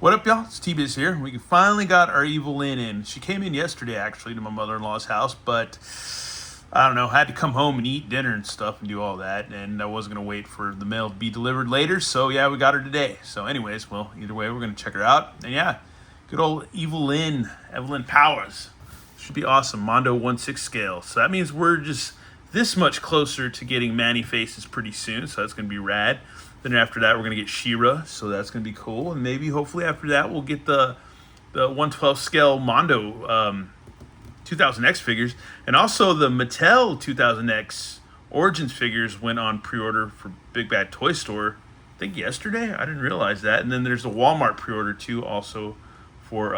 What up, y'all? It's T-Biz here. We finally got our Evil-Lyn in. She came in yesterday, actually, to my mother-in-law's house, but I don't know. I had to come home and eat dinner and stuff and do all that, and I wasn't going to wait for the mail to be delivered later, so yeah, we got her today. So anyways, well, either way, we're going to check her out. And yeah, good old Evil-Lyn, Evelyn Powers. Should be awesome. Mondo 1/6 scale. So that means we're just this much closer to getting Manny faces pretty soon, so that's going to be rad. Then after that, we're going to get She-Ra, so that's going to be cool. And maybe, hopefully, after that, we'll get the 1/12 scale Mondo 2000X figures. And also the Mattel 2000X Origins figures went on pre-order for Big Bad Toy Store, I think yesterday. I didn't realize that. And then there's a Walmart pre-order, too, also for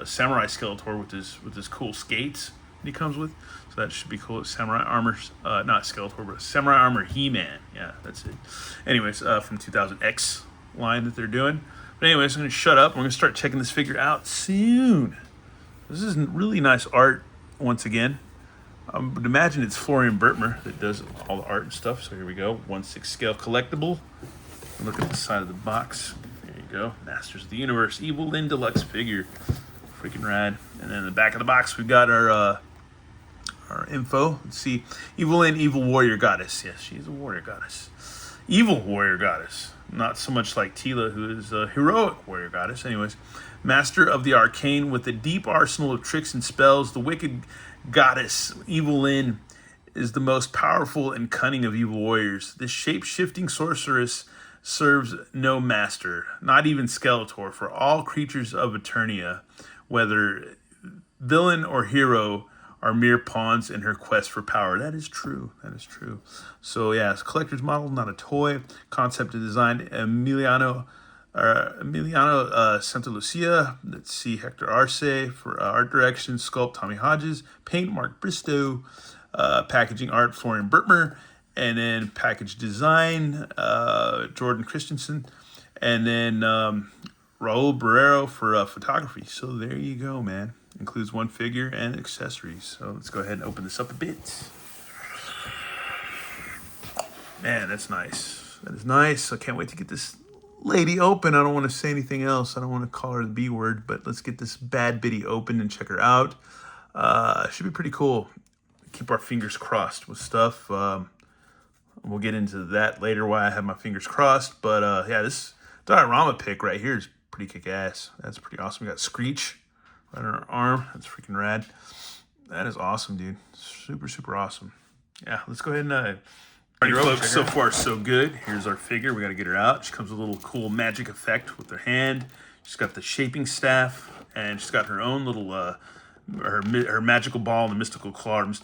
Samurai Skeletor with his cool skates that he comes with. So that should be cool. Samurai Armor, not Skeletor, but Samurai Armor He-Man. Yeah, that's it. Anyways, from 2000X line that they're doing. But anyways, I'm going to shut up. We're going to start checking this figure out soon. This is really nice art once again. I would imagine it's Florian Bertmer that does all the art and stuff. So here we go. 1/6 scale collectible. Look at the side of the box. There you go. Masters of the Universe. Evil-Lyn Deluxe figure. Freaking rad. And then in the back of the box, we've got our info. Let's see. Evil-Lyn, Evil Warrior Goddess. Yes, she's a warrior goddess. Evil Warrior Goddess. Not so much like Tila, who is a heroic warrior goddess. Anyways, Master of the Arcane with a deep arsenal of tricks and spells. The wicked goddess, Evil-Lyn, is the most powerful and cunning of evil warriors. This shape-shifting sorceress serves no master, not even Skeletor, for all creatures of Eternia, whether villain or hero, are mere pawns in her quest for power. That is true. That is true. So yeah, it's a collector's model, not a toy. Concept and design, Emiliano Santa Lucia. Let's see, Hector Arce for art direction. Sculpt, Tommy Hodges. Paint, Mark Bristow. Packaging art, Florian Bertmer. And then package design, Jordan Christensen. And then Raul Barrero for photography. So there you go, man. Includes one figure and accessories. So let's go ahead and open this up a bit. Man, that's nice. That is nice. I can't wait to get this lady open. I don't want to say anything else. I don't want to call her the B word, but let's get this bad bitty open and check her out. Should be pretty cool. Keep our fingers crossed with stuff. We'll get into that later, why I have my fingers crossed. But yeah, this diorama pick right here is pretty kick-ass. That's pretty awesome. We got Screech right on her arm. That's freaking rad. That is awesome, dude. Super, super awesome. Yeah, let's go ahead and folks, so far so good. Here's our figure. We got to get her out. She comes with a little cool magic effect with her hand. She's got the shaping staff, and she's got her own little her magical ball and the mystical claw, and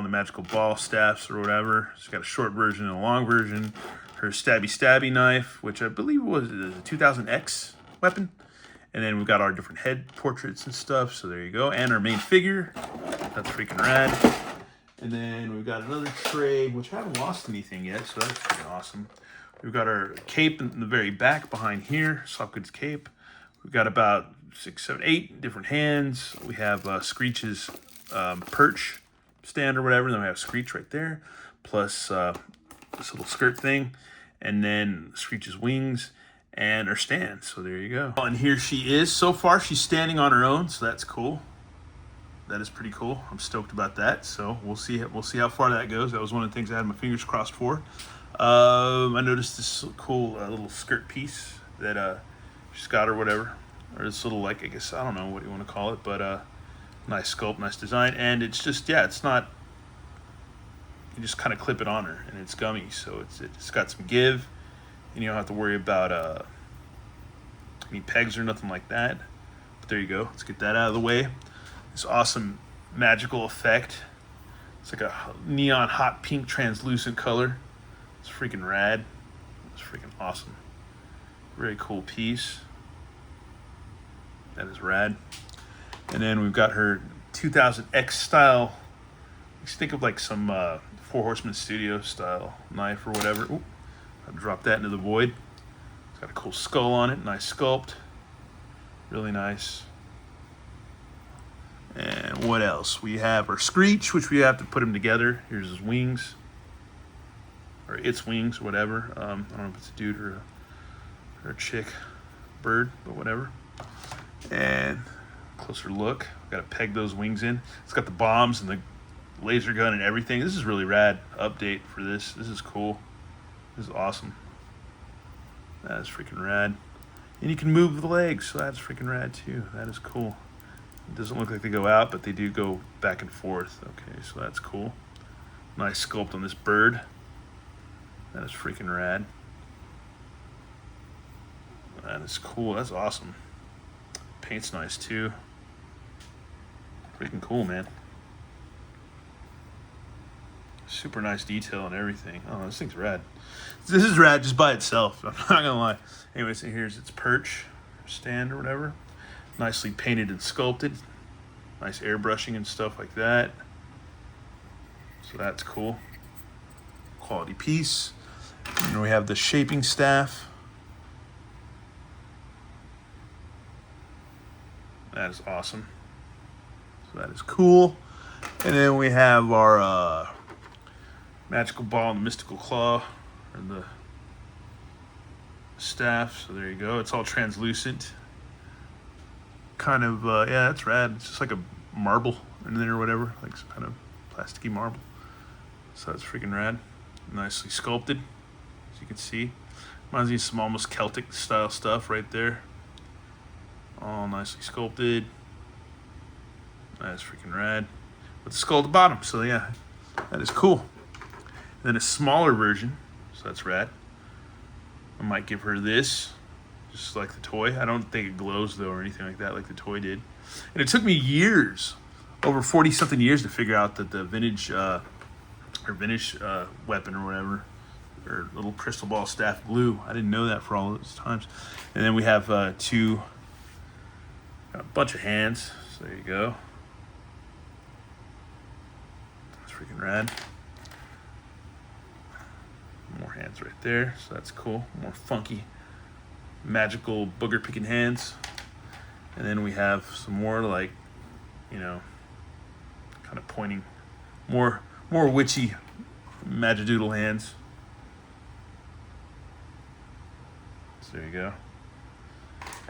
the magical ball staffs or whatever. She's got a short version and a long version. Her stabby knife, which I believe was a 2000X weapon. And then we've got our different head portraits and stuff. So there you go. And our main figure. That's freaking rad. And then we've got another tray, which I haven't lost anything yet. So that's freaking awesome. We've got our cape in the very back behind here. Softgoods cape. We've got about 6, 7, 8 different hands. We have Screech's perch stand or whatever. And then we have Screech right there. Plus this little skirt thing. And then Screech's wings. And her stand. So there you go. And here she is. So far, she's standing on her own, so that's cool. That is pretty cool. I'm stoked about that. So we'll see how far that goes. That was one of the things I had my fingers crossed for. I noticed this cool little skirt piece that she's got or whatever, or this little, like, I guess, I don't know what you want to call it, but nice sculpt, nice design, and it's just, yeah, it's not. You just kind of clip it on her, and it's gummy, so it's got some give. And you don't have to worry about any pegs or nothing like that. But there you go. Let's get that out of the way. This awesome magical effect. It's like a neon hot pink translucent color. It's freaking rad. It's freaking awesome. Very cool piece. That is rad. And then we've got her 2000X style. Let's think of like some Four Horsemen Studio style knife or whatever. Ooh. I'll drop that into the void. It's got a cool skull on it. Nice sculpt. Really nice. And what else? We have our Screech, which we have to put him together. Here's his wings. Or its wings, whatever. I don't know if it's a dude or a chick bird, but whatever. And closer look. Got to peg those wings in. It's got the bombs and the laser gun and everything. This is really rad. Update for this. This is cool. This is awesome. That is freaking rad. And you can move the legs, so that's freaking rad too. That is cool. It doesn't look like they go out, but they do go back and forth. Okay, so that's cool. Nice sculpt on this bird. That is freaking rad. That is cool. That's awesome. Paint's nice too. Freaking cool, man. Super nice detail and everything. Oh, this thing's rad. This is rad just by itself. I'm not gonna lie. Anyway, so here's its perch, stand or whatever. Nicely painted and sculpted. Nice airbrushing and stuff like that. So that's cool. Quality piece. And we have the shaping staff. That is awesome. So that is cool. And then we have our magical ball and the mystical claw, or the staff. So there you go. It's all translucent. Kind of, yeah, that's rad. It's just like a marble in there or whatever, like some kind of plasticky marble. So that's freaking rad. Nicely sculpted, as you can see. Reminds me of some almost Celtic style stuff right there. All nicely sculpted. That's freaking rad. With the skull at the bottom. So yeah, that is cool. And then a smaller version. So that's rad. I might give her this, just like the toy. I don't think it glows though or anything like that, like the toy did. And it took me years, over 40-something years, to figure out that the vintage weapon or whatever, or little crystal ball staff glue. I didn't know that for all those times. And then we have a bunch of hands. So there you go. That's freaking rad. More hands right there, so that's cool. More funky, magical booger picking hands. And then we have some more like, you know, kind of pointing, more witchy magidoodle hands. So there you go.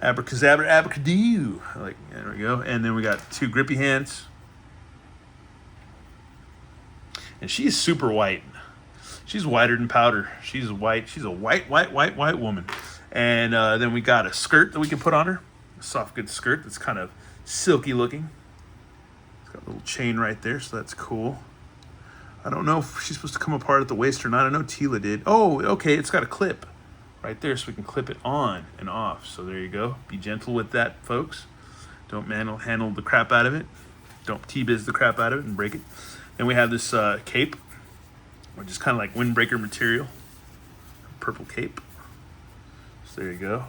Abracadabra, abracadoo. Like, there we go. And then we got two grippy hands. And she is super white. She's whiter than powder. She's white. She's a white woman. And then we got a skirt that we can put on her. A soft, good skirt that's kind of silky looking. It's got a little chain right there, so that's cool. I don't know if she's supposed to come apart at the waist or not. I know Tila did. Oh, okay, it's got a clip right there, so we can clip it on and off. So there you go. Be gentle with that, folks. Don't handle the crap out of it. Don't T-biz the crap out of it and break it. Then we have this cape, which is kind of like windbreaker material. Purple cape. So there you go.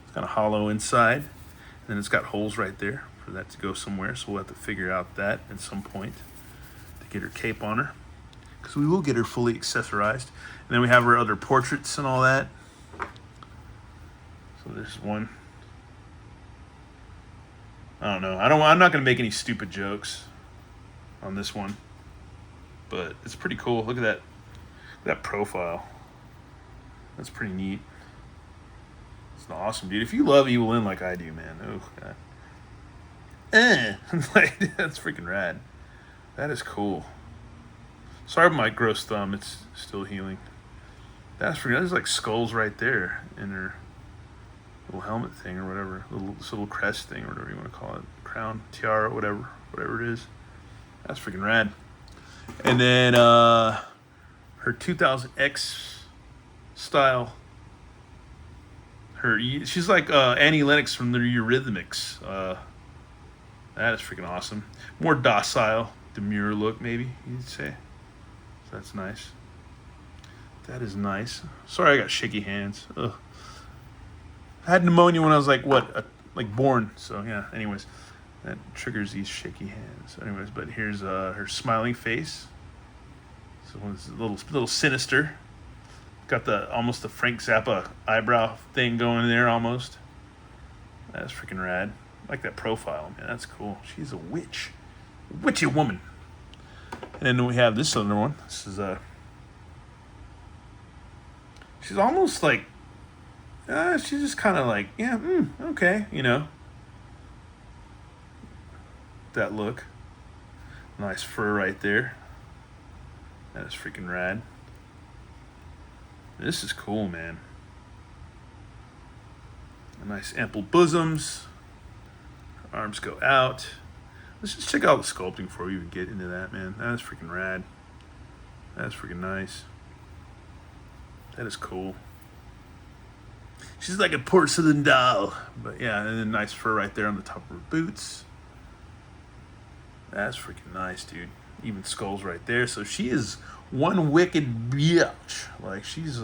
It's kind of hollow inside. And then it's got holes right there for that to go somewhere. So we'll have to figure out that at some point to get her cape on her. Because we will get her fully accessorized. And then we have her other portraits and all that. So there's one. I don't know. I'm not going to make any stupid jokes on this one. But it's pretty cool. Look at that profile. That's pretty neat. It's awesome, dude. If you love Evil-Lyn like I do, man. Oh, God. Like, that's freaking rad. That is cool. Sorry about my gross thumb. It's still healing. There's like skulls right there in her little helmet thing or whatever. Little crest thing or whatever you want to call it. Crown, tiara, whatever it is. That's freaking rad. And then her 2000X style. She's like Annie Lennox from the Eurythmics. That is freaking awesome. More docile, demure look, maybe you'd say. So that's nice. That is nice. Sorry, I got shaky hands. Ugh. I had pneumonia when I was like born. So yeah. Anyways, that triggers these shaky hands. Anyways, but here's her smiling face. So it's a little sinister. Got almost the Frank Zappa eyebrow thing going there almost. That's freaking rad. I like that profile, man. That's cool. She's a witch. Witchy woman. And then we have this other one. This is she's almost like she's just kind of like, yeah, okay, you know. that look. Nice fur right there. That is freaking rad. This is cool, man. Nice ample bosoms. Her arms go out. Let's just check out the sculpting before we even get into that, man. That is freaking rad. That's freaking nice. That is cool. She's like a porcelain doll. But yeah, and then nice fur right there on the top of her boots. That's freaking nice, dude. Even skulls right there. So she is one wicked bitch. Like, she's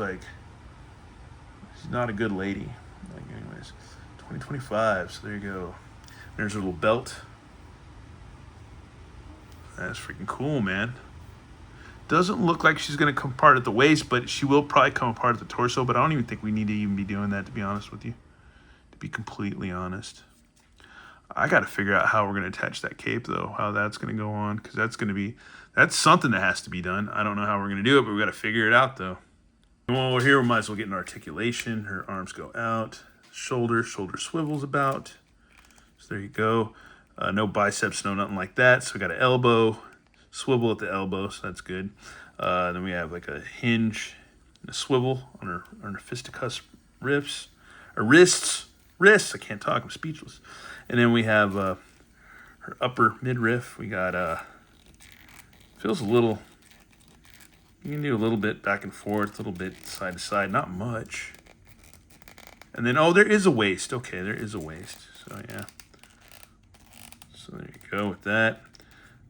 not a good lady. Like, anyways, 2025. So there you go. There's her little belt. That's freaking cool, man. Doesn't look like she's going to come apart at the waist, but she will probably come apart at the torso. But I don't even think we need to even be doing that, to be honest with you. To be completely honest. I got to figure out how we're going to attach that cape, though. How that's going to go on. Because that's something that has to be done. I don't know how we're going to do it, but we got to figure it out, though. While we're here, we might as well get an articulation. Her arms go out. Shoulder swivels about. So there you go. No biceps, no nothing like that. So we got an elbow, swivel at the elbow, so that's good. Then we have like a hinge and a swivel on her fisticuffs wrists. I can't talk, I'm speechless. And then we have her upper midriff. We got, feels a little, you can do a little bit back and forth, a little bit side to side, not much. And then, oh, there is a waist. Okay, there is a waist. So, yeah. So there you go with that.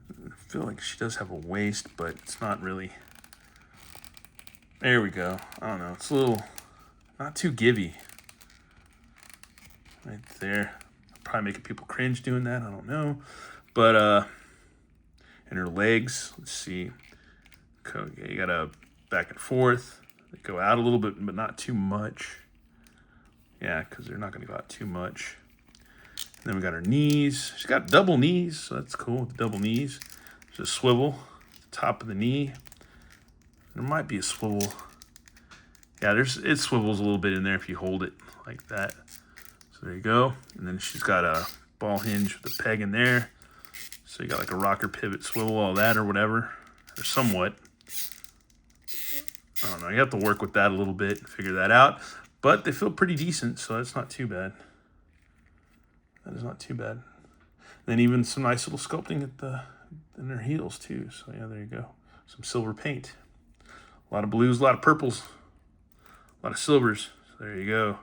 I feel like she does have a waist, but it's not really. There we go. I don't know. It's a little, not too givey. Right there. Probably making people cringe doing that. I don't know. But, and her legs, let's see. Okay, you got a back and forth. They go out a little bit, but not too much. Yeah, because they're not going to go out too much. And then we got her knees. She's got double knees, so that's cool with the double knees. There's a swivel at the top of the knee. There might be a swivel. Yeah, it swivels a little bit in there if you hold it like that. So there you go. And then she's got a ball hinge with a peg in there. So you got like a rocker pivot swivel, all that or whatever, or somewhat. I don't know. You have to work with that a little bit and figure that out. But they feel pretty decent, so that's not too bad. That is not too bad. Then even some nice little sculpting in their heels too. So yeah, there you go. Some silver paint. A lot of blues, a lot of purples, a lot of silvers. So there you go.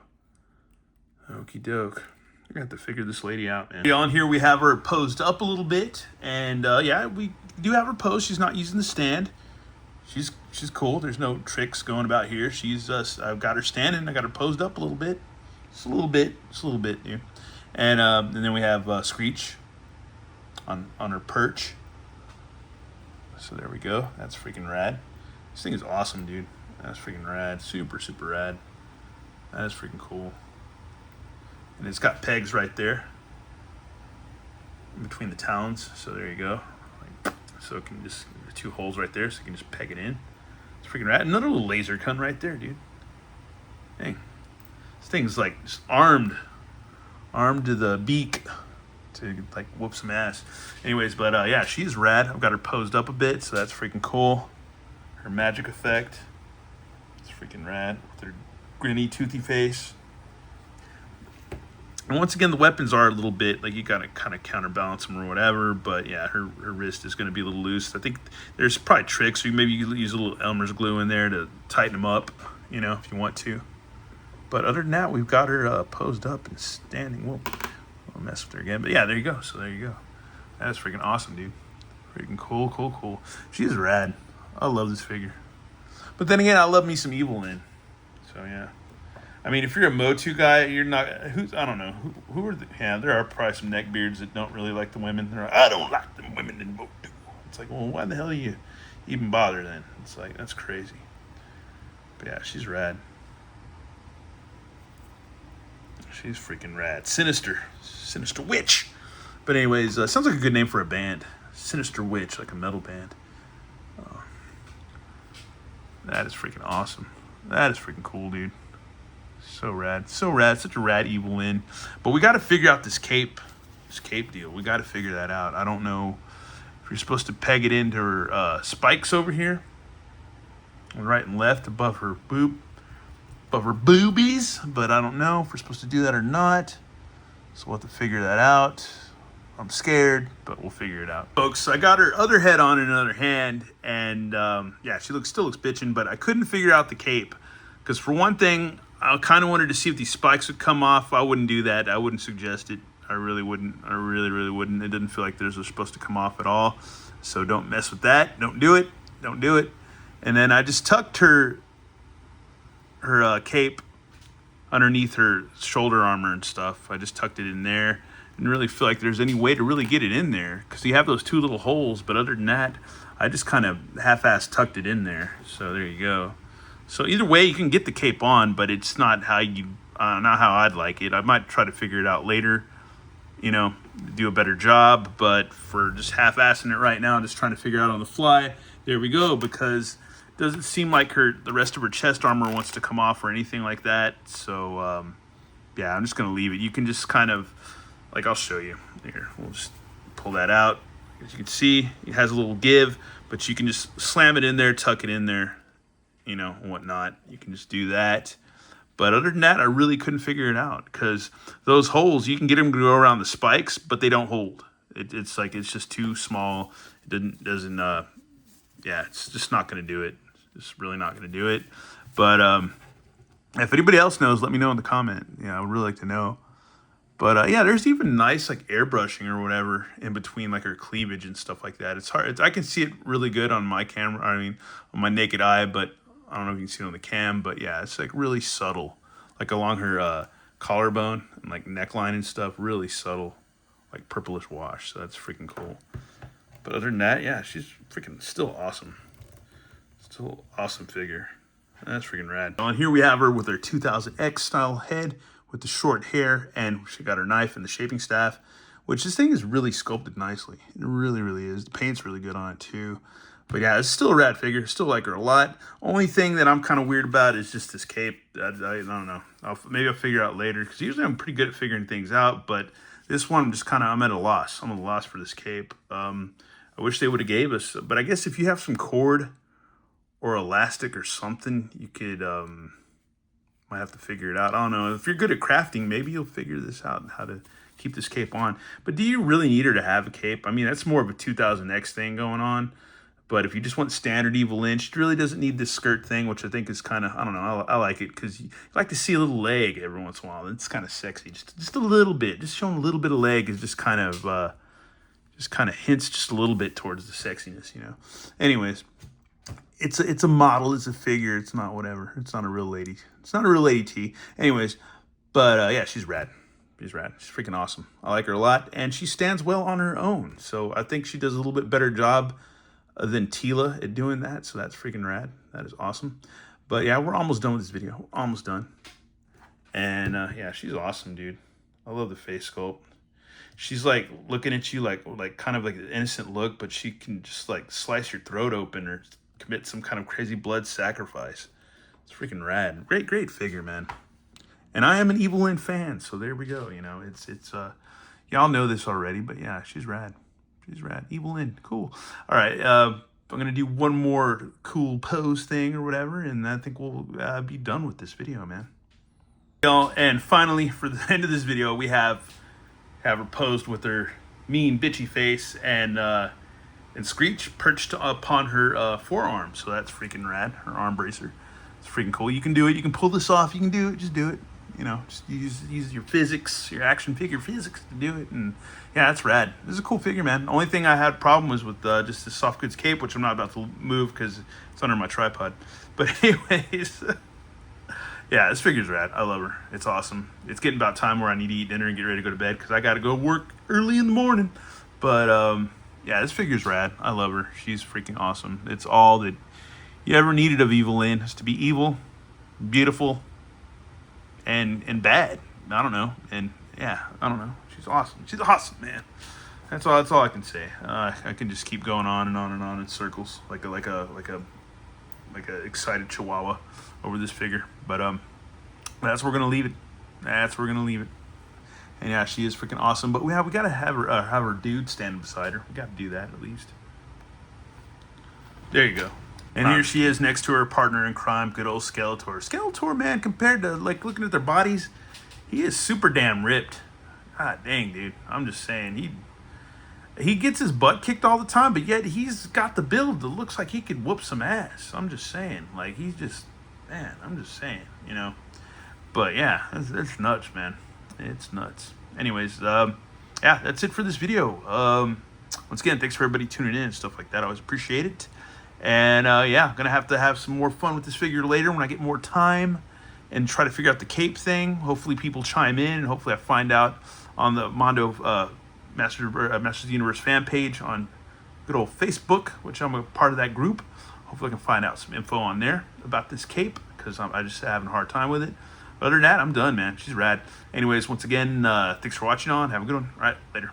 Okie doke. You're gonna have to figure this lady out, man. On here we have her posed up a little bit, and yeah, we do have her posed. She's not using the stand. She's cool. There's no tricks going about here. I've got her standing. I got her posed up a little bit. Just a little bit, dude. And then we have Screech on her perch. So there we go. That's freaking rad. This thing is awesome, dude. That's freaking rad. Super, super rad. That is freaking cool. And it's got pegs right there in between the talons. So there you go. So it can just, two holes right there, so you can just peg it in. It's freaking rad. Another little laser gun right there, dude. Dang. This thing's like just armed to the beak to like whoop some ass. Anyways, but yeah, she's rad. I've got her posed up a bit, so that's freaking cool. Her magic effect. It's freaking rad with her grinny, toothy face. And once again, the weapons are a little bit, like you gotta kind of counterbalance them or whatever, but yeah, her wrist is gonna be a little loose. I think there's probably tricks, or maybe you use a little Elmer's glue in there to tighten them up, you know, if you want to. But other than that, we've got her posed up and standing. We'll mess with her again, but yeah, there you go. So there you go. That's freaking awesome, dude. Freaking cool. She's rad. I love this figure. But then again, I love me some Evil-Lyn. So yeah. I mean, if you're a Motu guy, you're not. I don't know. Who are the? Yeah, there are probably some neckbeards that don't really like the women. They're like, I don't like them women in Motu. It's like, well, why the hell do you even bother then? It's like, that's crazy. But yeah, she's rad. She's freaking rad. Sinister Witch. But anyways, sounds like a good name for a band. Sinister Witch, like a metal band. That is freaking awesome. That is freaking cool, dude. So rad. Such a rad Evil-Lyn. But we got to figure out this cape this cape deal. We got to figure that out. I don't know if you're supposed to peg it into her spikes over here, right and left above her boobies, but I don't know if we're supposed to do that or not. So we'll have to figure that out. I'm scared, but we'll figure it out. Folks, I got her other head on in another hand, and yeah, she still looks bitchin', but I couldn't figure out the cape. Because for one thing, I kind of wanted to see if these spikes would come off. I wouldn't do that. I wouldn't suggest it. I really wouldn't. I really wouldn't. It didn't feel like theirs was supposed to come off at all. So don't mess with that. Don't do it. Don't do it. And then I just tucked her cape underneath her shoulder armor and stuff. I just tucked it in there. Didn't really feel like there's any way to really get it in there because you have those two little holes. But other than that, I just kind of half-assed tucked it in there. So there you go. So either way, you can get the cape on, but it's not how not how I'd like it. I might try to figure it out later, you know, do a better job. But for just half-assing it right now, just trying to figure out on the fly, there we go. Because it doesn't seem like the rest of her chest armor wants to come off or anything like that. So yeah, I'm just gonna leave it. You can just kind of, like, I'll show you here. We'll just pull that out. As you can see, it has a little give, but you can just slam it in there, tuck it in there, you know, and whatnot. You can just do that. But other than that, I really couldn't figure it out because those holes, you can get them to go around the spikes, but they don't hold. It's like, it's just too small. It doesn't, yeah, it's just not going to do it. It's really not going to do it. But if anybody else knows, let me know in the comment. Yeah, I would really like to know. But yeah, there's even nice like airbrushing or whatever in between like her cleavage and stuff like that. It's hard. I can see it really good on my camera. I mean, on my naked eye, but I don't know if you can see it on the cam. But yeah, it's like really subtle, like along her collarbone and like neckline and stuff. Really subtle, like purplish wash. So that's freaking cool. But other than that, yeah, she's freaking still awesome. Still awesome figure. That's freaking rad. And here we have her with her 2000X style head, with the short hair, and she got her knife and the shaping staff, which this thing is really sculpted nicely. It really, really is. The paint's really good on it too. But yeah, it's still a rad figure. Still like her a lot. Only thing that I'm kind of weird about is just this cape. I don't know. Maybe I'll figure out later, because usually I'm pretty good at figuring things out, but this one I'm at a loss. I'm at a loss for this cape. I wish they would have gave us, but I guess if you have some cord or elastic or something, you could, might have to figure it out. I don't know. If you're good at crafting, maybe you'll figure this out, how to keep this cape on. But do you really need her to have a cape? I mean, that's more of a 2000X thing going on. But if you just want standard Evil-Lyn, she really doesn't need this skirt thing, which I think is kind of, I don't know, I like it because you like to see a little leg every once in a while. It's kind of sexy, just a little bit. Just showing a little bit of leg is just kind of hints just a little bit towards the sexiness, you know. Anyways, it's a model, it's a figure, it's not whatever. It's not a real lady. It's not a real lady tee. Anyways, but yeah, she's rad. She's rad. She's freaking awesome. I like her a lot, and she stands well on her own. So I think she does a little bit better job than Tila at doing that. So that's freaking rad. That is awesome. But yeah, we're almost done with this video. We're almost done. And yeah, she's awesome, dude. I love the face sculpt. She's like looking at you like kind of like an innocent look, but she can just like slice your throat open or commit some kind of crazy blood sacrifice. It's freaking rad. Great figure, man. And I am an Evil-Lyn fan, so there we go. You know, it's y'all know this already, but yeah, she's rad. She's rad. Evil-Lyn, cool. All right, I'm gonna do one more cool pose thing or whatever, and I think we'll be done with this video, man. Y'all, and finally, for the end of this video, we have her posed with her mean bitchy face and Screech perched upon her forearm. So that's freaking rad. Her arm bracer. It's freaking cool. You can do it. You can pull this off. You can do it. Just do it. You know, just use your physics, your action figure physics to do it. And yeah, that's rad. This is a cool figure, man. The only thing I had problem was with just this soft goods cape, which I'm not about to move because it's under my tripod. But anyways, yeah, this figure's rad. I love her. It's awesome. It's getting about time where I need to eat dinner and get ready to go to bed because I got to go work early in the morning. But yeah, this figure's rad. I love her. She's freaking awesome. It's all that you ever needed of Evil-Lyn, is to be evil, beautiful, and bad. I don't know. And yeah, I don't know. She's awesome. She's awesome, man. That's all I can say. I can just keep going on and on and on in circles like a excited chihuahua over this figure. But that's where we're gonna leave it. That's where we're gonna leave it. And yeah, she is freaking awesome. But we gotta have her dude stand beside her. We gotta do that at least. There you go. And here she is next to her partner in crime, good old Skeletor. Skeletor, man, compared to like looking at their bodies, he is super damn ripped. God dang, dude. I'm just saying, he gets his butt kicked all the time, but yet he's got the build that looks like he could whoop some ass. I'm just saying, like he's just, man. I'm just saying, you know. But yeah, it's nuts, man. It's nuts. Anyways, yeah, that's it for this video. Once again, thanks for everybody tuning in and stuff like that. I always appreciate it. And yeah, I'm gonna have to have some more fun with this figure later when I get more time and try to figure out the cape thing. Hopefully people chime in, and hopefully I find out on the Mondo Masters of the Universe fan page on good old Facebook, which I'm a part of that group. Hopefully I can find out some info on there about this cape, because I just having a hard time with it. But other than that, I'm done, man. She's rad. Anyways, once again, thanks for watching on. Have a good one. All right, later.